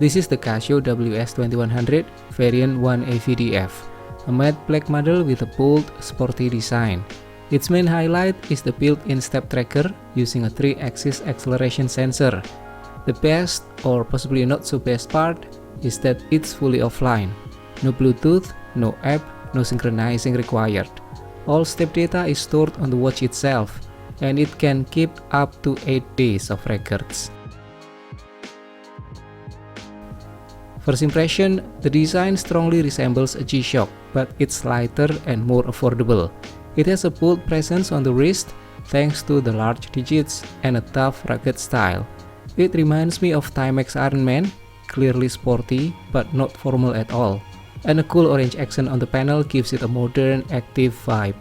This is the Casio WS-2100 variant 1 AVDF, a matte black model with a bold, sporty design. Its main highlight is the built-in step tracker using a 3-axis acceleration sensor. The best, or possibly not so best part, is that it's fully offline. No Bluetooth, no app, no synchronizing required. All step data is stored on the watch itself, and it can keep up to 8 days of records. First impression, the design strongly resembles a G-Shock, but it's lighter and more affordable. It has a bold presence on the wrist thanks to the large digits and a tough, rugged style. It reminds me of Timex Iron Man, clearly sporty but not formal at all. And a cool orange accent on the panel gives it a modern, active vibe.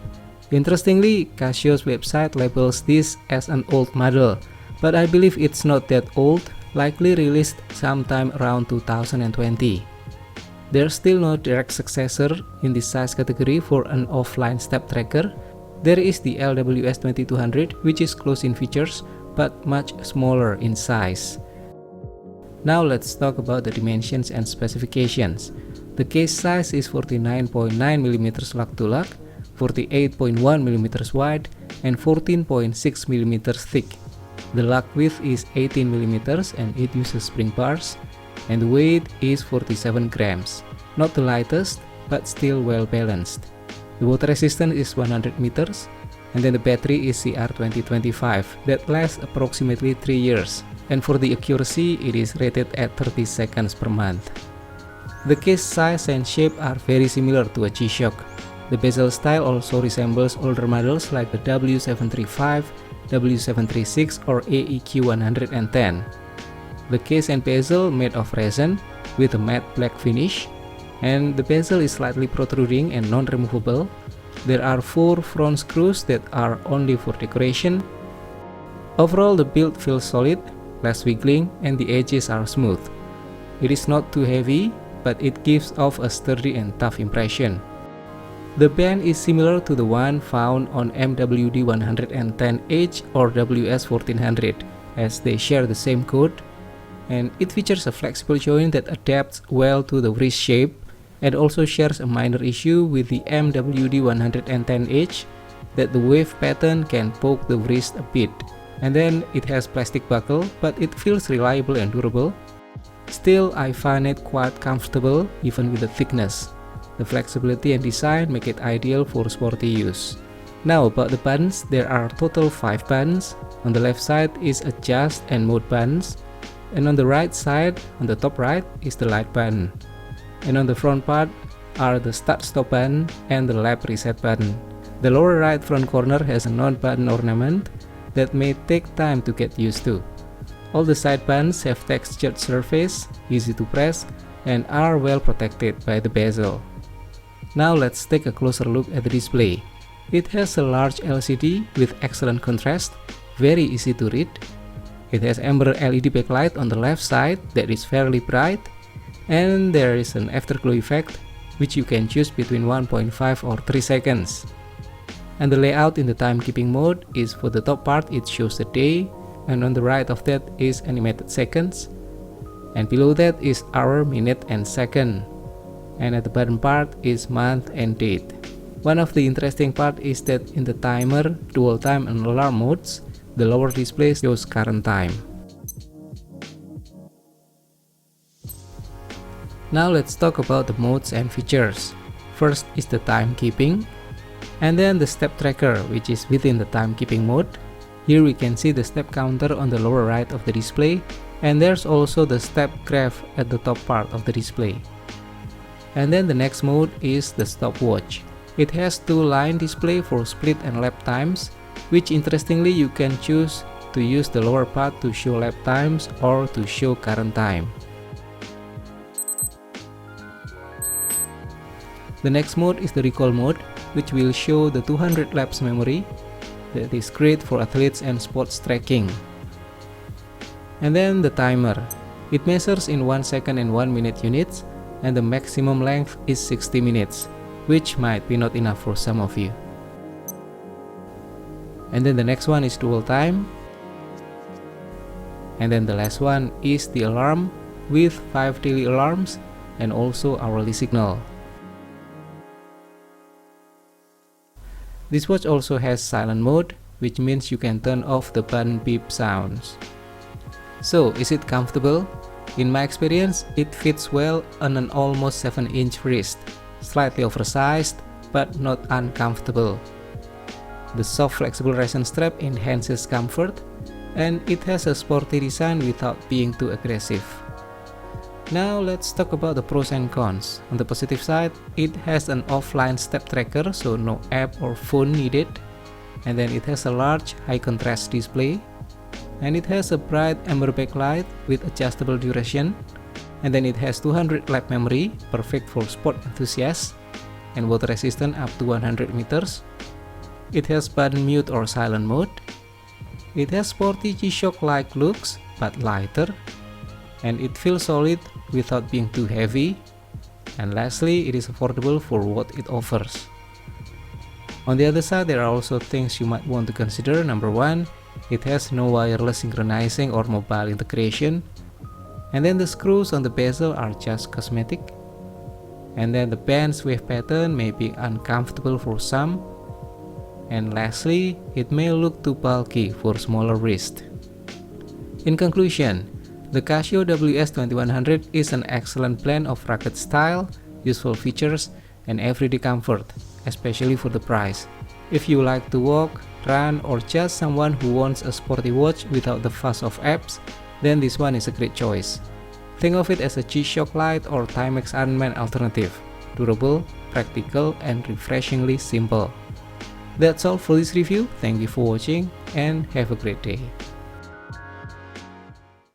Interestingly, Casio's website labels this as an old model, but I believe it's not that old, likely released sometime around 2020. There's still no direct successor in this size category for an offline step tracker. There is the LWS-2200, which is close in features but much smaller in size. Now let's talk about the dimensions and specifications. The case size is 49.9mm lug to lug, 48.1mm wide, and 14.6mm thick. The lug width is 18mm and it uses spring bars, and the weight is 47 grams. Not the lightest, but still well balanced. The water resistance is 100 meters, and then the battery is CR2025 that lasts approximately 3 years, and for the accuracy it is rated at 30 seconds per month. The case size and shape are very similar to a G-Shock. The bezel style also resembles older models like the W735, W736 or AEQ110. The case and bezel made of resin with a matte black finish, and the bezel is slightly protruding and non-removable. There are 4 front screws that are only for decoration. Overall, the build feels solid, less wiggling, and the edges are smooth. It is not too heavy, but it gives off a sturdy and tough impression. The band is similar to the one found on MWD-110H or WS-1400, as they share the same code, and it features a flexible joint that adapts well to the wrist shape, and also shares a minor issue with the MWD-110H, that the wave pattern can poke the wrist a bit. And then it has plastic buckle, but it feels reliable and durable. Still, I find it quite comfortable even with the thickness. The flexibility and design make it ideal for sporty use. Now about the buttons, there are total 5 buttons. On the left side is adjust and mode buttons, and on the right side, on the top right, is the light button. And on the front part are the start stop button and the lap reset button. The lower right front corner has a non-button ornament that may take time to get used to. All the side buttons have textured surface, easy to press, and are well protected by the bezel. Now let's take a closer look at the display. It has a large LCD with excellent contrast, very easy to read. It has amber LED backlight on the left side that is fairly bright, and there is an afterglow effect which you can choose between 1.5 or 3 seconds. And the layout in the timekeeping mode is for the top part it shows the day, and on the right of that is animated seconds, and below that is hour, minute, and second, and at the bottom part is month and date. One of the interesting part is that in the timer, dual time, and alarm modes, the lower display shows current time. Now let's talk about the modes and features. First is the timekeeping, and then the step tracker, which is within the timekeeping mode. Here we can see the step counter on the lower right of the display, and there's also the step graph at the top part of the display. And then the next mode is the stopwatch. It has 2-line display for split and lap times, which interestingly you can choose to use the lower part to show lap times or to show current time. The next mode is the recall mode, which will show the 200 laps memory that is great for athletes and sports tracking. And then the timer. It measures in 1 second and 1 minute units, and the maximum length is 60 minutes, which might be not enough for some of you. And then the next one is dual time. And then the last one is the alarm, with 5 daily alarms and also hourly signal. This watch also has silent mode, which means you can turn off the button beep sounds. So, is it comfortable? In my experience, it fits well on an almost 7-inch wrist, slightly oversized but not uncomfortable. The soft flexible resin strap enhances comfort, and it has a sporty design without being too aggressive. Now let's talk about the pros and cons. On the positive side, it has an offline step tracker, so no app or phone needed. And then it has a large high contrast display. And it has a bright amber backlight with adjustable duration. And then it has 200 lap memory, perfect for sport enthusiasts, and water resistant up to 100 meters. It has button mute or silent mode. It has sporty G-Shock-like looks, but lighter. And it feels solid without being too heavy. And lastly, it is affordable for what it offers. On the other side, there are also things you might want to consider. Number 1, it has no wireless synchronizing or mobile integration. And then the screws on the bezel are just cosmetic. And then the band's wave pattern may be uncomfortable for some. And lastly, it may look too bulky for smaller wrists. In conclusion, the Casio WS-2100 is an excellent blend of rugged style, useful features, and everyday comfort, especially for the price. If you like to walk, run, or just someone who wants a sporty watch without the fuss of apps, then this one is a great choice. Think of it as a G-Shock Lite or Timex Ironman alternative. Durable, practical, and refreshingly simple. That's all for this review. Thank you for watching and have a great day.